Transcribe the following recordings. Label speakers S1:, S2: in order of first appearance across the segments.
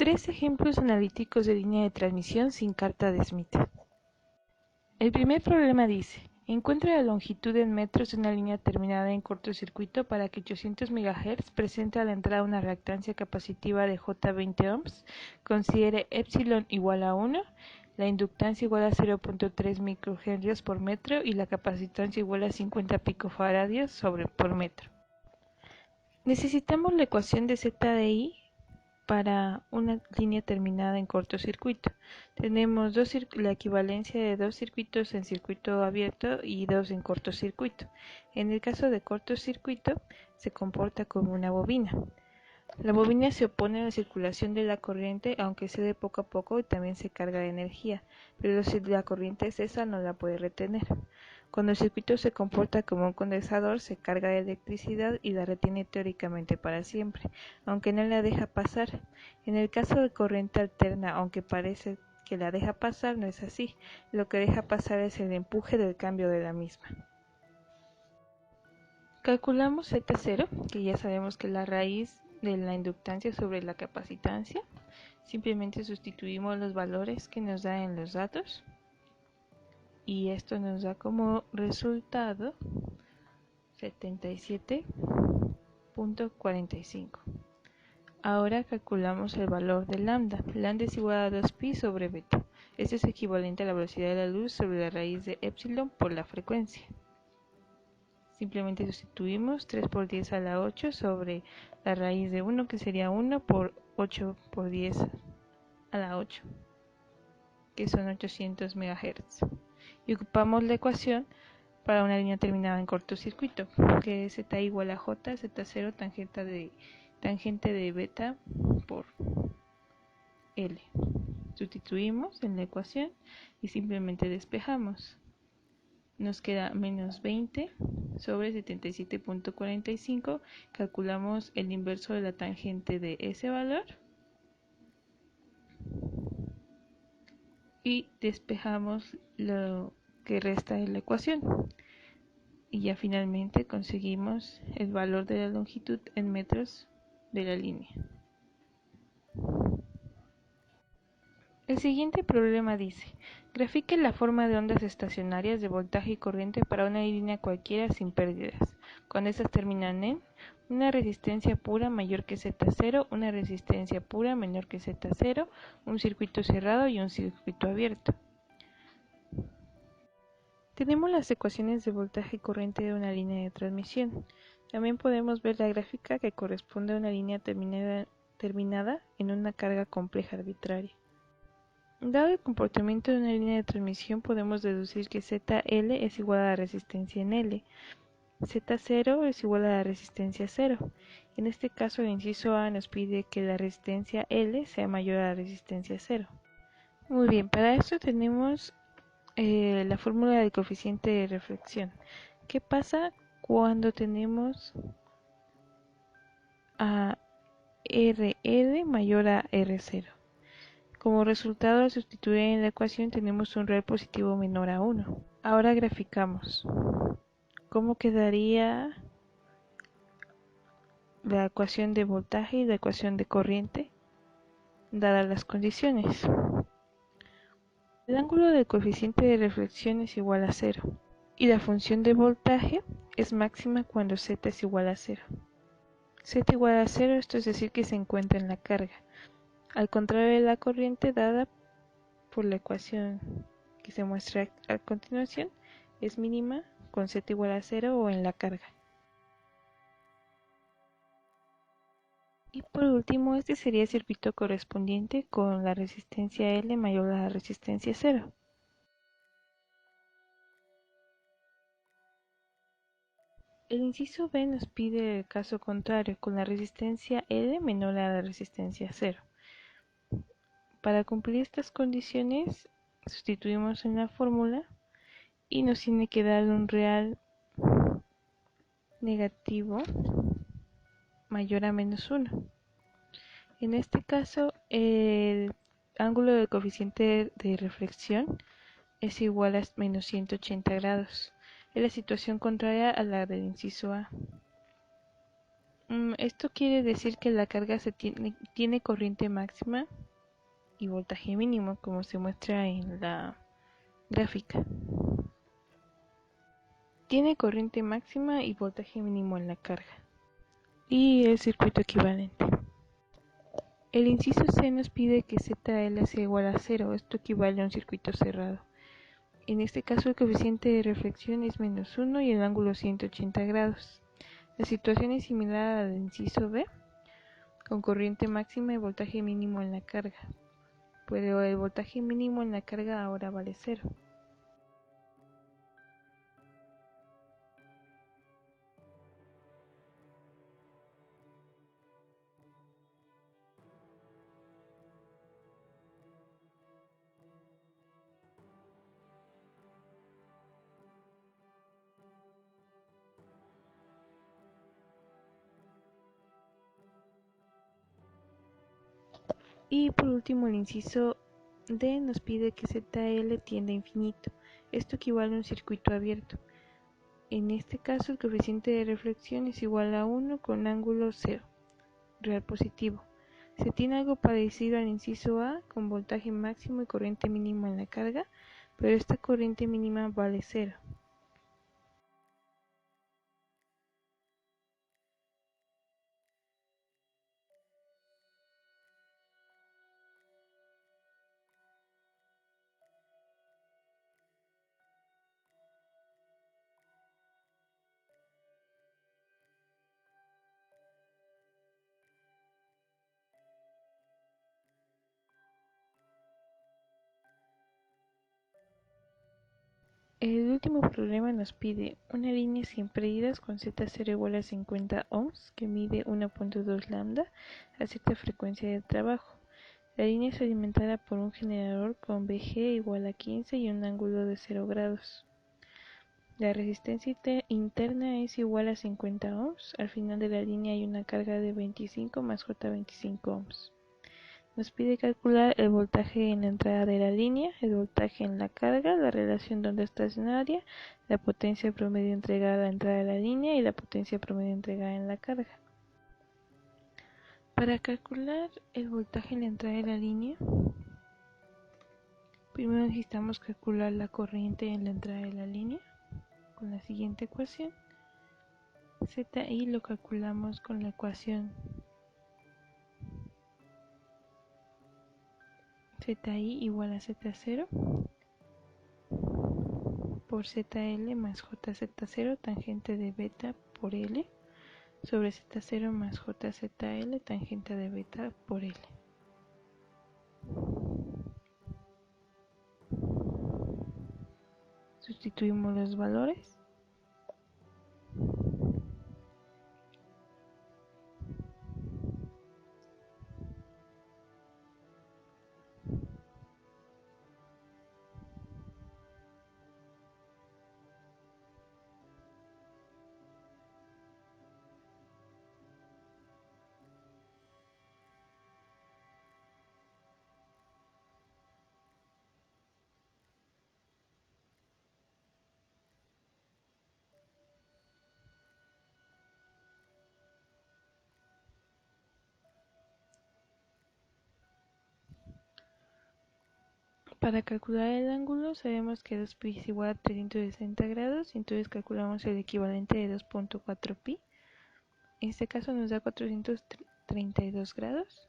S1: Tres ejemplos analíticos de línea de transmisión sin carta de Smith. El primer problema dice: encuentra la longitud en metros de una línea terminada en cortocircuito para que 800 MHz presente a la entrada una reactancia capacitiva de J20 ohms, considere epsilon igual a 1, la inductancia igual a 0.3 microhenrios por metro y la capacitancia igual a 50 picofaradios por metro. Necesitamos la ecuación de Z de I para una línea terminada en cortocircuito. Tenemos la equivalencia de dos circuitos en circuito abierto y dos en cortocircuito. En el caso de cortocircuito se comporta como una bobina. La bobina se opone a la circulación de la corriente, aunque cede poco a poco y también se carga de energía, pero si la corriente cesa no la puede retener. Cuando el circuito se comporta como un condensador, se carga de electricidad y la retiene teóricamente para siempre, aunque no la deja pasar. En el caso de corriente alterna, aunque parece que la deja pasar, no es así. Lo que deja pasar es el empuje del cambio de la misma. Calculamos Z0, que ya sabemos que es la raíz de la inductancia sobre la capacitancia. Simplemente sustituimos los valores que nos da en los datos. Y esto nos da como resultado 77.45. Ahora calculamos el valor de lambda. Lambda es igual a 2pi sobre beta. Esto es equivalente a la velocidad de la luz sobre la raíz de epsilon por la frecuencia. Simplemente sustituimos 3 por 10 a la 8 sobre la raíz de 1, que sería 1 por 8 por 10 a la 8, que son 800 MHz. Y ocupamos la ecuación para una línea terminada en cortocircuito, que es Z igual a J, Z0 tangente de beta por L. Sustituimos en la ecuación y simplemente despejamos. Nos queda menos 20 sobre 77.45. Calculamos el inverso de la tangente de ese valor y despejamos lo que resta de la ecuación. Y ya finalmente conseguimos el valor de la longitud en metros de la línea. El siguiente problema dice: grafique la forma de ondas estacionarias de voltaje y corriente para una línea cualquiera sin pérdidas, cuando estas terminan en una resistencia pura mayor que Z0, una resistencia pura menor que Z0, un circuito cerrado y un circuito abierto. Tenemos las ecuaciones de voltaje y corriente de una línea de transmisión. También podemos ver la gráfica que corresponde a una línea terminada en una carga compleja arbitraria. Dado el comportamiento de una línea de transmisión, podemos deducir que ZL es igual a la resistencia en L. Z0 es igual a la resistencia 0. En este caso, el inciso A nos pide que la resistencia L sea mayor a la resistencia 0. Muy bien, para esto tenemos la fórmula del coeficiente de reflexión. ¿Qué pasa cuando tenemos a RR mayor a R0? Como resultado, al sustituir en la ecuación tenemos un real positivo menor a 1. Ahora graficamos. ¿Cómo quedaría la ecuación de voltaje y la ecuación de corriente dadas las condiciones? El ángulo del coeficiente de reflexión es igual a 0 y la función de voltaje es máxima cuando Z es igual a 0. Z igual a 0, esto es decir que se encuentra en la carga, al contrario de la corriente dada por la ecuación que se muestra a continuación, es mínima con Z igual a 0 o en la carga. Y por último, este sería el circuito correspondiente con la resistencia L mayor a la resistencia 0. El inciso B nos pide el caso contrario, con la resistencia L menor a la resistencia 0. Para cumplir estas condiciones, sustituimos en la fórmula y nos tiene que dar un real negativo mayor a menos 1. En este caso, el ángulo del coeficiente de reflexión es igual a menos 180 grados. Es la situación contraria a la del inciso A. Esto quiere decir que la carga tiene corriente máxima y voltaje mínimo, como se muestra en la gráfica. Tiene corriente máxima y voltaje mínimo en la carga. Y el circuito equivalente. El inciso C nos pide que ZL sea igual a 0, esto equivale a un circuito cerrado. En este caso el coeficiente de reflexión es -1 y el ángulo 180 grados. La situación es similar a la del inciso B, con corriente máxima y voltaje mínimo en la carga, pero el voltaje mínimo en la carga ahora vale 0. Y por último el inciso D nos pide que ZL tiende a infinito. Esto equivale a un circuito abierto. En este caso el coeficiente de reflexión es igual a 1 con ángulo 0, real positivo. Se tiene algo parecido al inciso A con voltaje máximo y corriente mínima en la carga, pero esta corriente mínima vale 0. El último problema nos pide una línea sin pérdidas con Z0 igual a 50 ohms que mide 1.2 lambda a cierta frecuencia de trabajo. La línea es alimentada por un generador con Vg igual a 15 y un ángulo de 0 grados. La resistencia interna es igual a 50 ohms. Al final de la línea hay una carga de 25 más J25 ohms. Nos pide calcular el voltaje en la entrada de la línea, el voltaje en la carga, la relación de onda estacionaria, la potencia promedio entregada a la entrada de la línea y la potencia promedio entregada en la carga. Para calcular el voltaje en la entrada de la línea, primero necesitamos calcular la corriente en la entrada de la línea con la siguiente ecuación. ZI lo calculamos con la ecuación ZI igual a Z0 por ZL más JZ0 tangente de beta por L sobre Z0 más JZL tangente de beta por L. Sustituimos los valores. Para calcular el ángulo sabemos que 2pi es igual a 360 grados y entonces calculamos el equivalente de 2.4 pi. En este caso nos da 432 grados.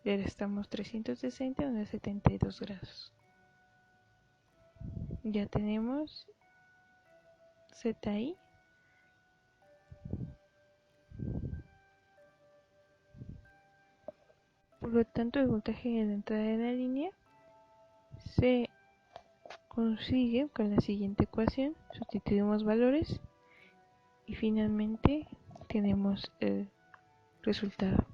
S1: Le restamos 360, nos da 72 grados. Ya tenemos ZI. Por lo tanto, el voltaje en la entrada de la línea se consigue con la siguiente ecuación. Sustituimos valores y finalmente tenemos el resultado,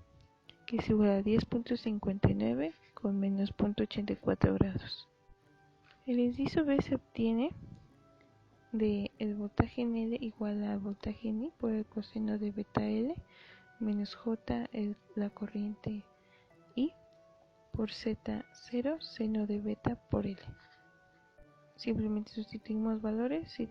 S1: que es igual a 10.59 con menos 0.84 grados. El inciso B se obtiene de el voltaje en L igual al voltaje en I por el coseno de beta L menos J la corriente I por Z0 seno de beta por L. Simplemente sustituimos valores y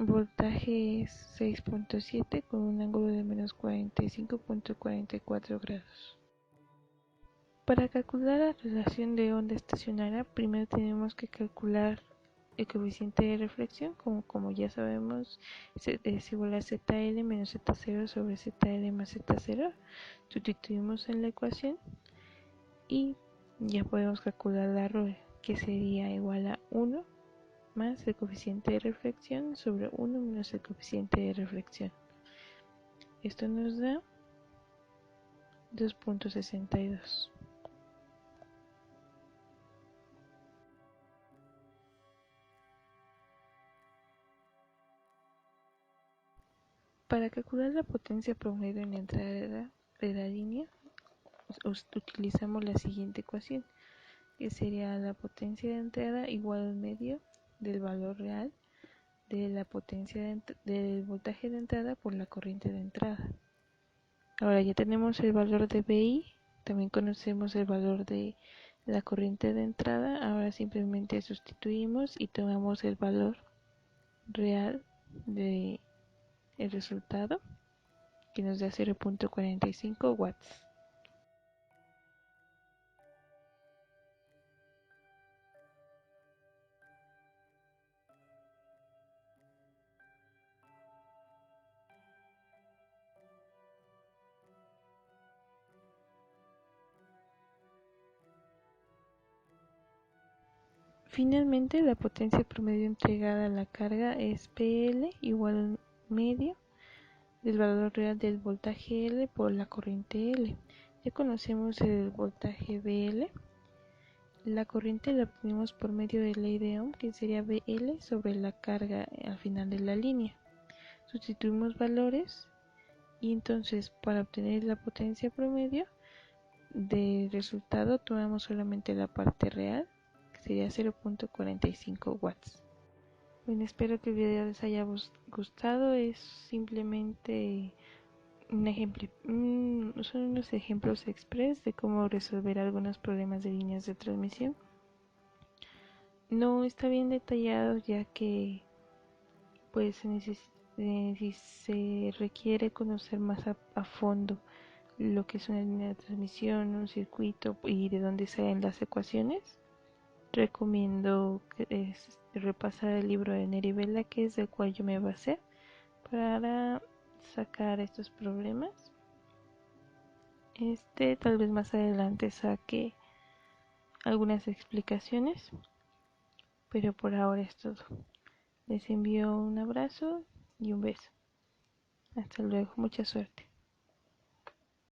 S1: voltaje es 6.7 con un ángulo de menos 45.44 grados. Para calcular la relación de onda estacionaria, primero tenemos que calcular el coeficiente de reflexión, como ya sabemos, es igual a ZL menos Z0 sobre ZL más Z0. Sustituimos en la ecuación y ya podemos calcular la ROE, que sería igual a 1 más el coeficiente de reflexión sobre 1 menos el coeficiente de reflexión. Esto nos da 2.62. Para calcular la potencia promedio en la entrada de la línea, utilizamos la siguiente ecuación, que sería la potencia de entrada igual al medio del valor real de la potencia del voltaje de entrada por la corriente de entrada. Ahora ya tenemos el valor de BI, también conocemos el valor de la corriente de entrada. Ahora simplemente sustituimos y tomamos el valor real de el resultado, que nos da 0.45 watts. Finalmente, la potencia promedio entregada a la carga es PL igual al medio del valor real del voltaje L por la corriente L. Ya conocemos el voltaje BL. La corriente la obtenemos por medio de la ley de Ohm, que sería BL sobre la carga al final de la línea. Sustituimos valores y entonces para obtener la potencia promedio del resultado tomamos solamente la parte real, que sería 0.45 watts. Bueno, espero que el video les haya gustado. Es simplemente un ejemplo, son unos ejemplos express de cómo resolver algunos problemas de líneas de transmisión. No está bien detallado, ya que pues se requiere conocer más a fondo lo que es una línea de transmisión, un circuito y de dónde salen las ecuaciones. Recomiendo repasar el libro de Neri Vela, que es del cual yo me basé para sacar estos problemas. Tal vez más adelante saque algunas explicaciones, pero por ahora es todo. Les envío un abrazo y un beso. Hasta luego, mucha suerte.